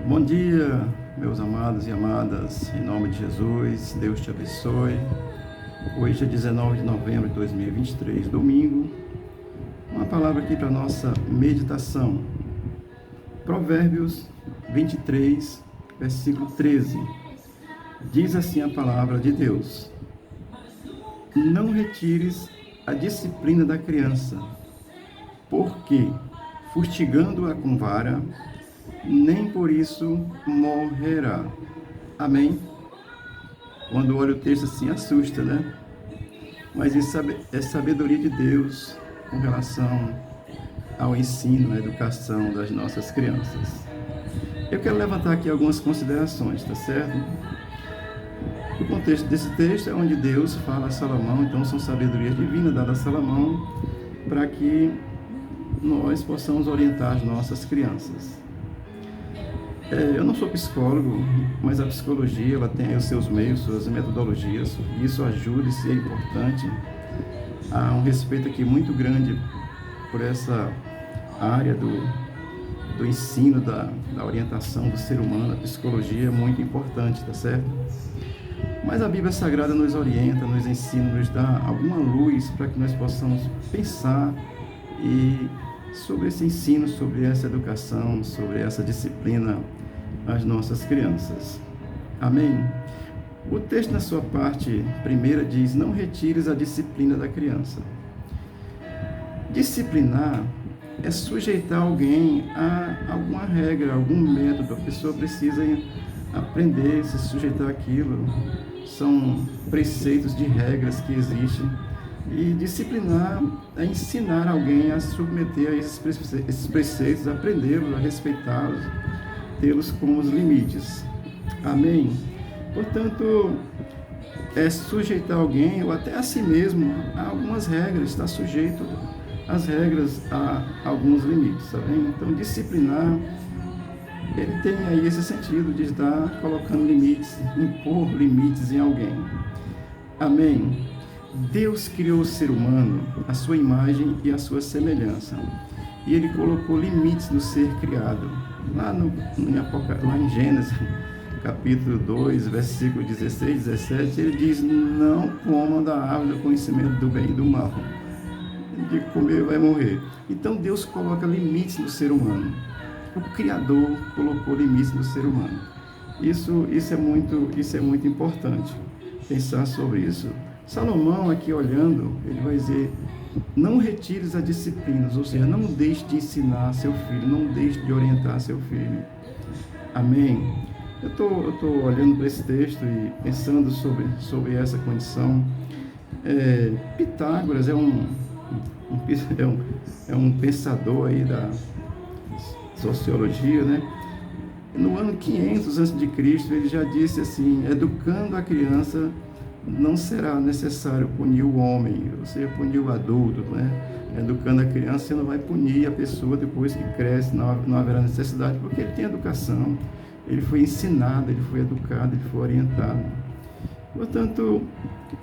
Bom dia, meus amados e amadas, em nome de Jesus, Deus te abençoe. Hoje é 19 de novembro de 2023, domingo. Uma palavra aqui para a nossa meditação. Provérbios 23, versículo 13. Diz assim a palavra de Deus: Não retires a disciplina da criança, porque, fustigando-a com vara, nem por isso morrerá. Amém? Quando olha o texto assim, assusta, né? Mas isso é sabedoria de Deus com relação ao ensino, à educação das nossas crianças. Eu quero levantar aqui algumas considerações, tá certo? O contexto desse texto é onde Deus fala a Salomão, então são sabedorias divinas dadas a Salomão para que nós possamos orientar as nossas crianças. Eu não sou psicólogo, mas a psicologia ela tem os seus meios, suas metodologias, e isso ajuda, isso é importante. Há um respeito aqui muito grande por essa área do ensino, da orientação do ser humano. A psicologia é muito importante, tá certo? Mas a Bíblia Sagrada nos orienta, nos ensina, nos dá alguma luz para que nós possamos pensar sobre esse ensino, sobre essa educação, sobre essa disciplina às nossas crianças. Amém? O texto na sua parte primeira diz: não retires a disciplina da criança. Disciplinar é sujeitar alguém a alguma regra, algum método. A pessoa precisa aprender, se sujeitar àquilo. São preceitos de regras que existem. E disciplinar é ensinar alguém a submeter a esses preceitos, a aprendê-los, a respeitá-los, tê-los como os limites. Amém? Portanto, é sujeitar alguém, ou até a si mesmo, a algumas regras, estar sujeito às regras, a alguns limites, tá bem? Então, disciplinar, ele tem aí esse sentido de estar colocando limites, impor limites em alguém. Amém? Deus criou o ser humano, a sua imagem e a sua semelhança. E Ele colocou limites no ser criado. Lá em Gênesis, capítulo 2, versículo 16, 17, Ele diz: não comam da árvore do conhecimento do bem e do mal. De comer vai morrer. Então Deus coloca limites no ser humano. O Criador colocou limites no ser humano. Isso é muito importante, pensar sobre isso. Salomão, aqui olhando, ele vai dizer: não retires a disciplinas, ou seja, não deixe de ensinar seu filho, não deixe de orientar seu filho. Amém? Eu estou olhando para esse texto e pensando sobre essa condição. Pitágoras é um pensador aí da sociologia, né? No ano 500 a.C., ele já disse assim: educando a criança, não será necessário punir o homem, ou seja, punir o adulto, né? Educando a criança, você não vai punir a pessoa depois que cresce, não haverá necessidade, porque ele tem educação, ele foi ensinado, ele foi educado, ele foi orientado. Portanto,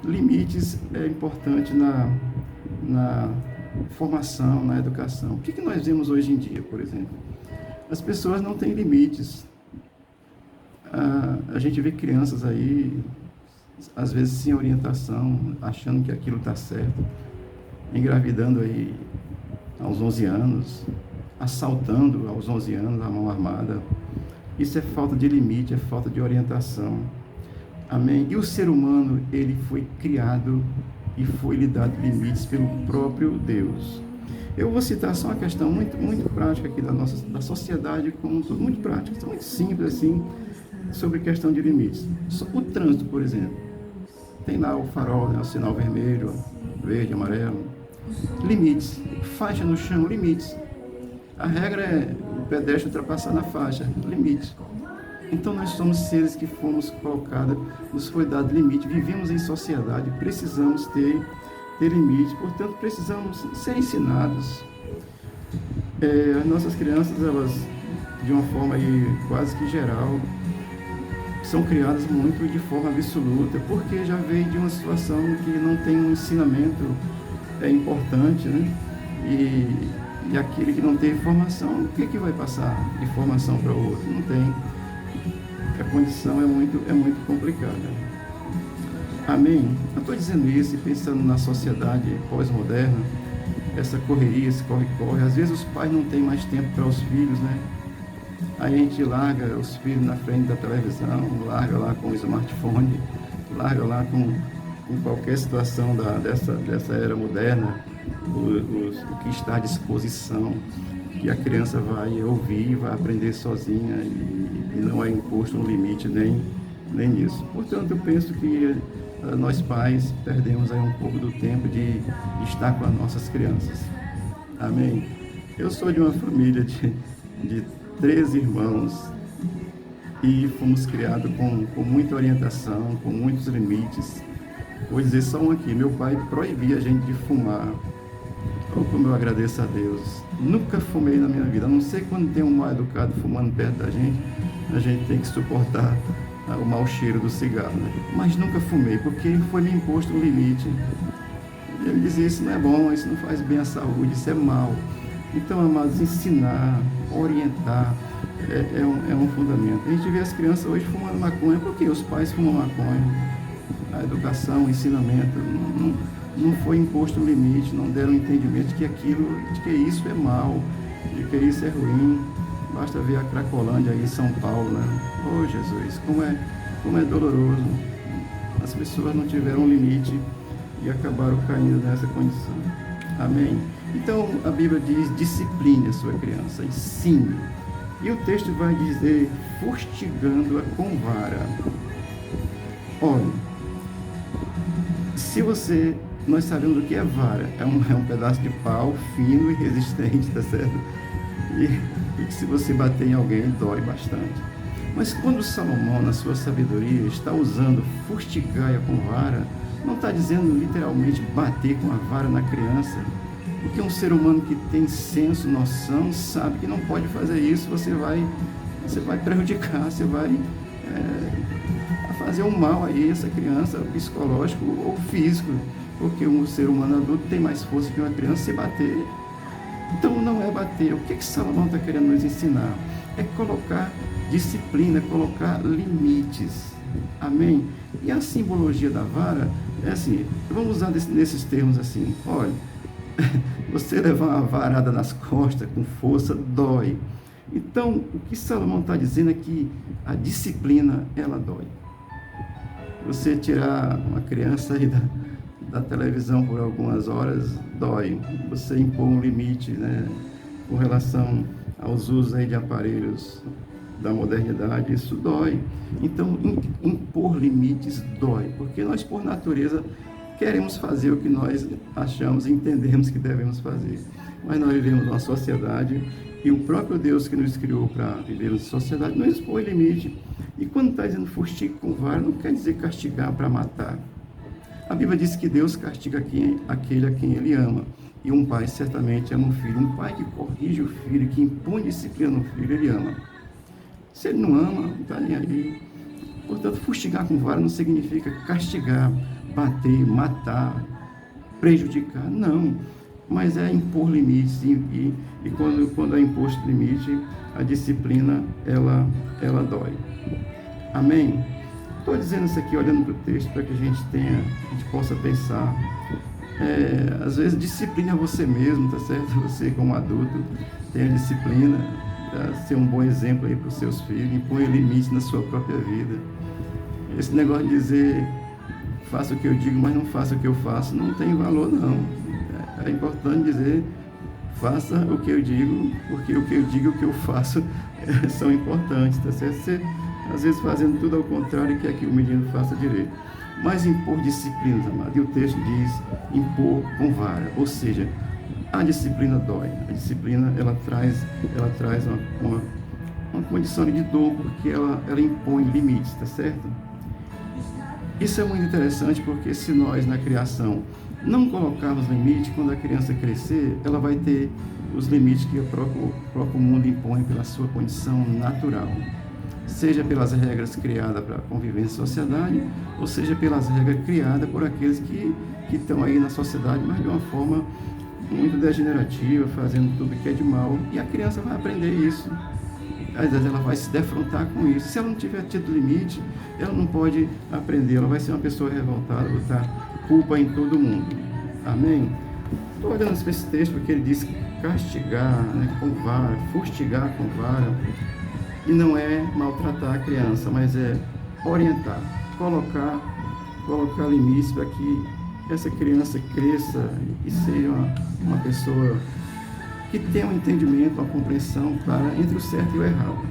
limites é importante na formação, na educação. O que nós vemos hoje em dia, por exemplo? As pessoas não têm limites. A gente vê crianças aí, às vezes sem orientação, achando que aquilo está certo, engravidando aí aos 11 anos, assaltando aos 11 anos, a mão armada. Isso é falta de limite, é falta de orientação. Amém? E o ser humano, ele foi criado e foi-lhe dado limites pelo próprio Deus. Eu vou citar só uma questão muito, muito prática aqui da sociedade como um todo, muito prática, muito simples assim, sobre questão de limites. O trânsito, por exemplo. Tem lá o farol, né, o sinal vermelho, verde, amarelo. Limites. Faixa no chão, limites. A regra é o pedestre ultrapassar na faixa, limites. Então nós somos seres que fomos colocados, nos foi dado limite, vivemos em sociedade, precisamos ter limite, portanto precisamos ser ensinados. As nossas crianças, elas, de uma forma aí quase que geral, são criadas muito de forma absoluta, porque já veio de uma situação que não tem um ensinamento importante, né? E E aquele que não tem formação, o que vai passar de formação para o outro? Não tem. A condição é muito complicada. Amém? Eu estou dizendo isso e pensando na sociedade pós-moderna, essa correria, esse corre-corre. Às vezes os pais não têm mais tempo para os filhos, né? Aí a gente larga os filhos na frente da televisão, larga lá com o smartphone, larga lá com qualquer situação dessa era moderna, o que está à disposição, que a criança vai ouvir, vai aprender sozinha e não é imposto um limite nem nisso. Portanto, eu penso que nós pais perdemos aí um pouco do tempo de estar com as nossas crianças. Amém? Eu sou de uma família de 13 irmãos e fomos criados com muita orientação, com muitos limites. Vou dizer só um aqui: meu pai proibia a gente de fumar. Oh, como eu agradeço a Deus. Nunca fumei na minha vida, a não ser quando tem um mal educado fumando perto da gente, a gente tem que suportar o mau cheiro do cigarro, né? Mas nunca fumei, porque foi me imposto um limite. Ele dizia: isso não é bom, isso não faz bem à saúde, isso é mal. Então, amados, ensinar, orientar é um fundamento. A gente vê as crianças hoje fumando maconha, porque os pais fumam maconha. A educação, o ensinamento, não foi imposto um limite, não deram entendimento de que isso é mal, de que isso é ruim. Basta ver a Cracolândia aí em São Paulo, né? Oh, Jesus, como é doloroso. As pessoas não tiveram limite e acabaram caindo nessa condição. Amém? Então, a Bíblia diz: discipline a sua criança, ensine. E o texto vai dizer: fustigando-a com vara. Olha, nós sabemos o que é vara. É um pedaço de pau fino e resistente, tá certo? E que se você bater em alguém, dói bastante. Mas quando Salomão, na sua sabedoria, está usando fustigar com vara, não está dizendo literalmente bater com a vara na criança, porque um ser humano que tem senso, noção, sabe que não pode fazer isso. Você vai prejudicar, você vai fazer um mal aí essa criança, psicológico ou físico, porque um ser humano adulto tem mais força que uma criança se bater. Então não é bater. O que Salomão está querendo nos ensinar? É colocar disciplina, colocar limites. Amém? E a simbologia da vara é assim, vamos usar nesses termos assim: olha, você levar uma varada nas costas com força dói. Então, o que Salomão está dizendo é que a disciplina, ela dói. Você tirar uma criança aí da televisão por algumas horas, dói. Você impor um limite, né, com relação aos usos aí de aparelhos da modernidade, isso dói. Então, impor limites dói, porque nós, por natureza, queremos fazer o que nós achamos e entendemos que devemos fazer. Mas nós vivemos numa sociedade e o próprio Deus que nos criou para vivermos em sociedade nos impõe limite. E quando está dizendo fustigue com vara, não quer dizer castigar para matar. A Bíblia diz que Deus castiga aquele a quem Ele ama. E um pai certamente ama um filho. Um pai que corrige o filho, que impõe disciplina no filho, ele ama. Se ele não ama, não está nem aí. Portanto, fustigar com vara não significa castigar, bater, matar, prejudicar. Não. Mas é impor limites. E quando é imposto limite, a disciplina, ela dói. Amém? Estou dizendo isso aqui, olhando para o texto, para que a gente possa pensar. Às vezes, disciplina você mesmo, tá certo? Você, como adulto, tenha disciplina, ser um bom exemplo aí para os seus filhos, impõe limites na sua própria vida. Esse negócio de dizer, faça o que eu digo, mas não faça o que eu faço, não tem valor, não. É importante dizer, faça o que eu digo, porque o que eu digo e o que eu faço são importantes, tá certo? Você, às vezes, fazendo tudo ao contrário, quer que o menino faça direito. Mas impor disciplinas, amado. E o texto diz impor com vara. Ou seja, a disciplina dói. A disciplina, ela traz uma condição de dor, porque ela impõe limites, tá certo? Isso é muito interessante, porque se nós, na criação, não colocarmos limite, quando a criança crescer, ela vai ter os limites que o próprio mundo impõe pela sua condição natural. Seja pelas regras criadas para a convivência em sociedade, ou seja pelas regras criadas por aqueles que estão aí na sociedade, mas de uma forma muito degenerativa, fazendo tudo que é de mal, e a criança vai aprender isso. Às vezes ela vai se defrontar com isso. Se ela não tiver tido limite, ela não pode aprender, ela vai ser uma pessoa revoltada, botar culpa em todo mundo. Amém? Estou olhando para esse texto porque ele diz castigar, né, com vara, fustigar com vara, e não é maltratar a criança, mas é orientar, colocar limites para que essa criança cresça e seja uma pessoa que tenha um entendimento, uma compreensão clara entre o certo e o errado.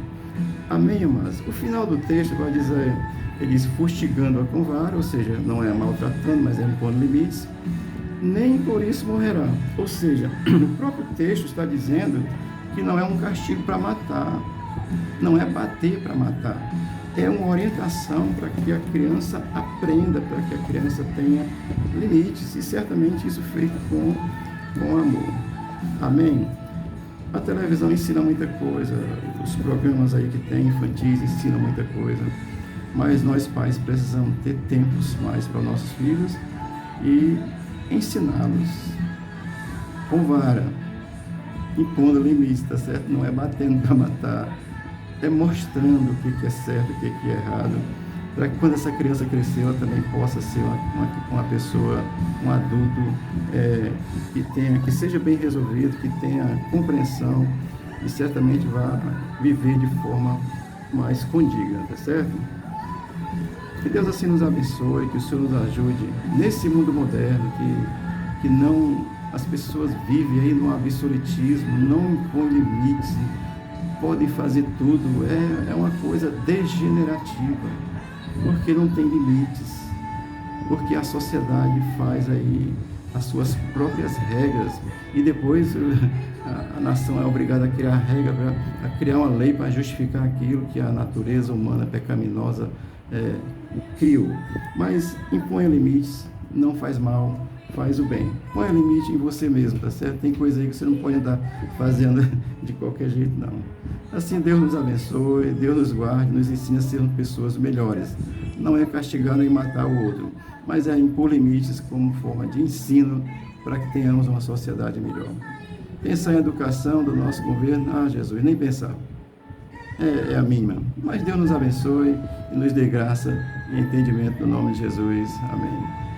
Amém, amados? O final do texto vai dizer, ele diz fustigando-a com vara, ou seja, não é maltratando, mas é impondo limites, nem por isso morrerá. Ou seja, o próprio texto está dizendo que não é um castigo para matar, não é bater para matar, é uma orientação para que a criança aprenda, para que a criança tenha limites, e certamente isso feito com amor. Amém? A televisão ensina muita coisa, os programas aí que tem infantis ensinam muita coisa, mas nós pais precisamos ter tempos mais para os nossos filhos e ensiná-los com vara, impondo limites, tá certo? Não é batendo para matar, é mostrando o que é certo, o que é errado, para que quando essa criança crescer, ela também possa ser uma pessoa, um adulto que seja bem resolvido, que tenha compreensão e certamente vá viver de forma mais condigna, tá certo? Que Deus assim nos abençoe, que o Senhor nos ajude nesse mundo moderno, que não, as pessoas vivem aí no absolutismo, não impõem limites, podem fazer tudo, é uma coisa degenerativa, porque não tem limites, porque a sociedade faz aí as suas próprias regras e depois a nação é obrigada a criar regra, a criar uma lei para justificar aquilo que a natureza humana pecaminosa criou. Mas imponha limites, não faz mal, faz o bem. Põe limite em você mesmo, tá certo? Tem coisa aí que você não pode andar fazendo de qualquer jeito, não. Assim, Deus nos abençoe, Deus nos guarde, nos ensine a sermos pessoas melhores. Não é castigar nem matar o outro, mas é impor limites como forma de ensino para que tenhamos uma sociedade melhor. Pensar em educação do nosso governo, Jesus, nem pensar. É a mínima. Mas Deus nos abençoe e nos dê graça e entendimento no nome de Jesus. Amém.